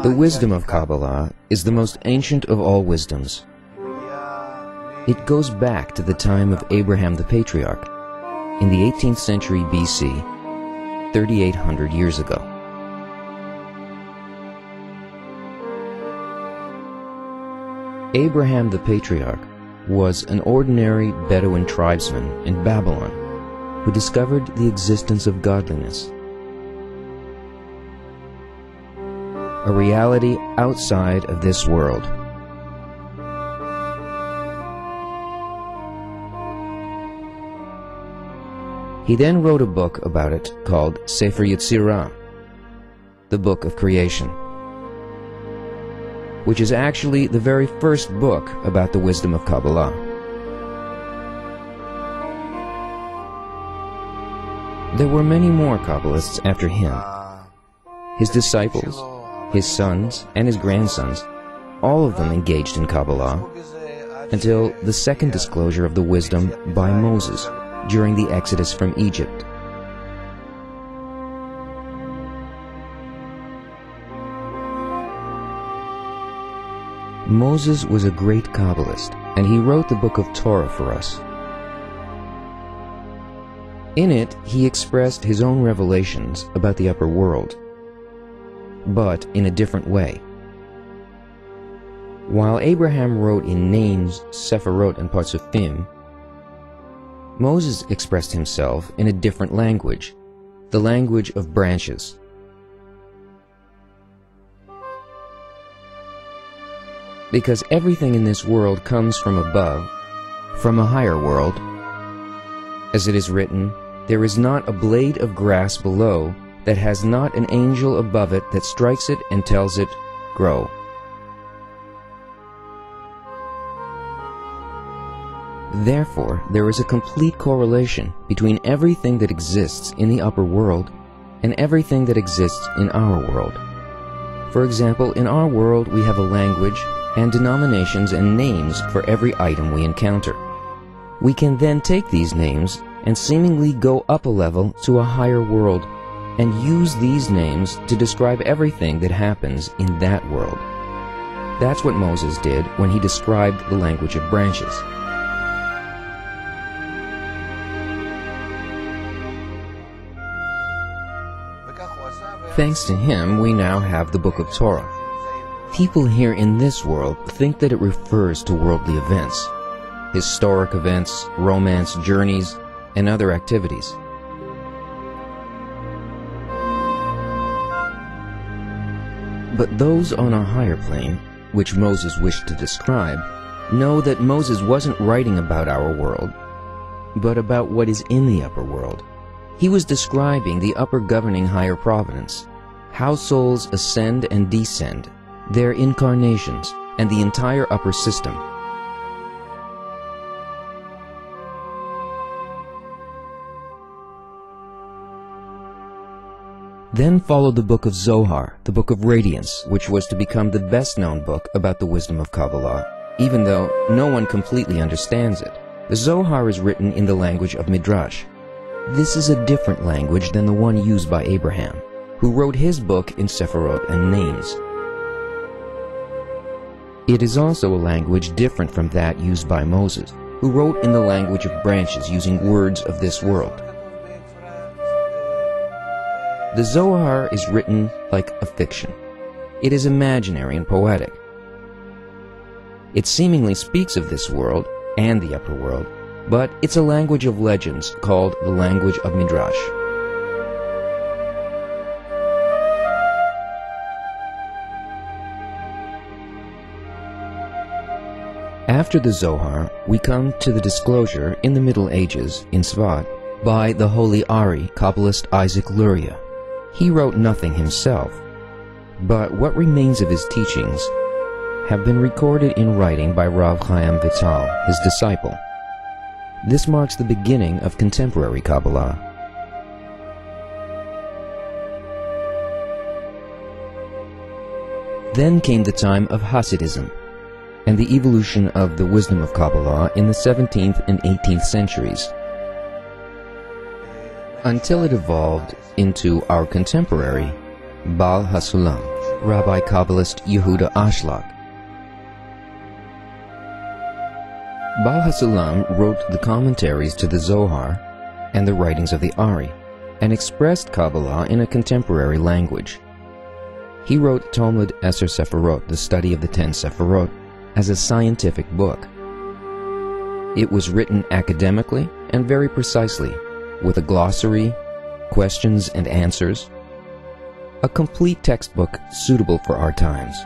The wisdom of Kabbalah is the most ancient of all wisdoms. It goes back to the time of Abraham the Patriarch, in the 18th century BC, 3,800 years ago. Abraham the Patriarch was an ordinary Bedouin tribesman in Babylon who discovered the existence of godliness, a reality outside of this world. He then wrote a book about it called Sefer Yetzirah, the Book of Creation, which is actually the very first book about the wisdom of Kabbalah. There were many more Kabbalists after him. His disciples, his sons, and his grandsons, all of them engaged in Kabbalah until the second disclosure of the wisdom by Moses during the Exodus from Egypt. Moses was a great Kabbalist, and he wrote the book of Torah for us. In it, he expressed his own revelations about the upper world, but in a different way. While Abraham wrote in names, Sephirot, and Parsufim, Moses expressed himself in a different language, the language of branches. Because everything in this world comes from above, from a higher world. As it is written, there is not a blade of grass below that has not an angel above it that strikes it and tells it, grow. Therefore, there is a complete correlation between everything that exists in the upper world and everything that exists in our world. For example, in our world we have a language and denominations and names for every item we encounter. We can then take these names and seemingly go up a level to a higher world and use these names to describe everything that happens in that world. That's what Moses did when he described the language of branches. Thanks to him, we now have the Book of Torah. People here in this world think that it refers to worldly events, historic events, romance, journeys, and other activities. But those on a higher plane, which Moses wished to describe, know that Moses wasn't writing about our world, but about what is in the upper world. He was describing the upper governing higher providence, how souls ascend and descend, their incarnations, and the entire upper system. Then followed the book of Zohar, the book of radiance, which was to become the best-known book about the wisdom of Kabbalah, even though no one completely understands it. The Zohar is written in the language of Midrash. This is a different language than the one used by Abraham, who wrote his book in Sephirot and names. It is also a language different from that used by Moses, who wrote in the language of branches using words of this world. The Zohar is written like a fiction. It is imaginary and poetic. It seemingly speaks of this world and the upper world, but it's a language of legends called the language of Midrash. After the Zohar, we come to the disclosure in the Middle Ages in Svat by the holy Ari, Kabbalist Isaac Luria. He wrote nothing himself, but what remains of his teachings have been recorded in writing by Rav Chaim Vital, his disciple. This marks the beginning of contemporary Kabbalah. Then came the time of Hasidism, and the evolution of the wisdom of Kabbalah in the 17th and 18th centuries, until it evolved into our contemporary Baal HaSulam. Rabbi Kabbalist Yehuda Ashlag. Baal HaSulam wrote the commentaries to the Zohar and the writings of the Ari, and expressed Kabbalah in a contemporary language. He wrote Talmud Eser Sephirot, the study of the 10 Sephirot, as a scientific book. It was written academically and very precisely, with a glossary, questions and answers, a complete textbook suitable for our times.